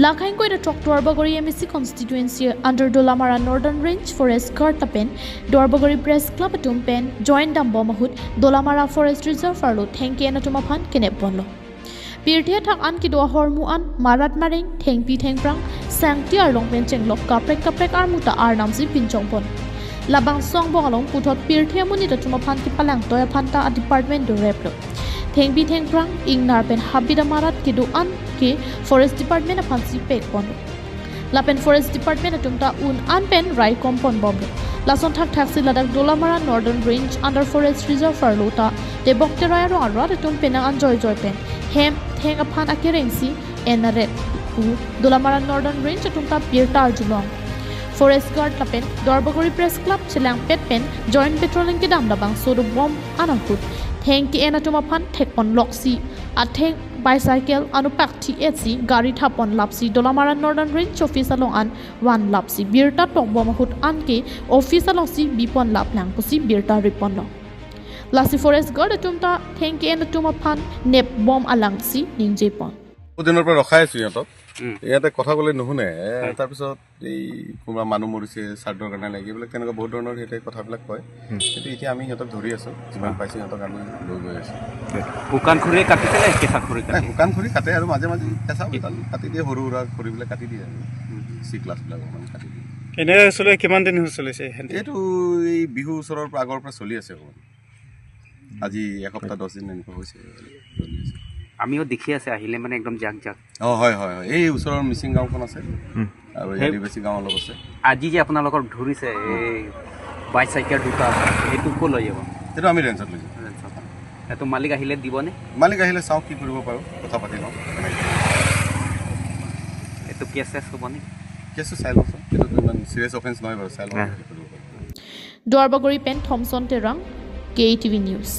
Lakhain ko ida Dorbagori MEC constituency under Dolamara Northern Range Forest Guard Tapen, Dorbagori Press Club Tumpen, joined Dambomahut, Dolamara Forest Reserve Farlo, Tenki and Atumapan, Kenepolo. Pirtia tak an kidoa hormuan, Marat Maring, Tengpi Tengprang, Sancti Arlong Pencheng Lok, Kaprek Armuta Arnamsi Pinchongpon. Labang Song Bongalong putot Pirtia Munita Tumapan Kipalang Toya Panta at Department do Replo. Tengpi Tengprang, Ingnar Pen Habida Marat Kidoan ke Forest Department apan si pek pondo. Lapen Forest Department atumta un anpen rai kompon bombo. Lason thak thak si ladak Dolamara Northern Range under Forest Reserve Farlota de Bokterai ro arwa atum penang anjoy pen. Hem theng apan akerengsi enaret u Dolamara Northern Range atumta pirtar julong. Forest Guard lapen Dorbagori Press Club chilang pet pen joint patrolling ke dam labang sodo bomb anakut. Theng ki enatumapan thek on loksi atheng bicycle anupak THC gari thapon lapsi Dolamara Northern Range office along an one lapsi birta tok bomahut anke office along si bipon lap lang pusi birta ripon lo lasi Forest Guard atumta thank you enatumapan nep bomb alang si ningjepon দিনৰ পৰা ৰখাই আছো ইহঁতক ইয়াতে কথা ক'লে নুশুনে তাৰপিছত এই কোনোবা মানুহ মৰিছে চাৰ্ডৰ কাৰণে লাগিবলৈ তেনেকুৱা বহুত ধৰণৰ হেতে কথাবিলাক কয় কিন্তু এতিয়া আমি সিহঁতক ধৰি আছো যিমান পাইছো সিহঁতক আমি লৈ গৈ আছো শুকান খুৰি কাটিছিলে কেঁচা খুৰি কাটে শুকান খুৰি কাটে আৰু মাজে মাজে কেঁচা কাটি দিয়ে সৰু সৰু খুৰিবিলাক কাটি দিয়ে চি ক্লাছবিলাক মানে কাটি দিয়ে এনে আসলে কিমান দিন চলিছে এইটো এই বিহু ওচৰৰ পৰা আগৰ পৰা চলি আছে আজি এসপ্তাহ 10 দিন এনেকুৱা হৈছে চলি আছে আমিও দেখি আছে আহিলে মানে একদম জাক জাক হয় হয় এই ওচৰৰ মিচিং গাঁওখন আছে আৰু এই বেছি গাঁও অলপ আছে আজি যে আপোনালোকৰ ধৰিছে এই বাইচাইকেল দুটা এইটো ক'ত লৈ যাব এইটো আমি ৰেঞ্জত লৈ যাম এইটো মালিক আহিলে দিবনে মালিক আহিলে চাওঁ কি কৰিব পাৰোঁ কথা পাতি লওঁ এইটো কেছ হ'বনে কেছটো চাই লওঁচোন এইটো ইমান চিৰিয়াছ অফেন্স নহয় বাৰু চাই লওঁ Dorbagori Pen Thompson Terang, KTV News.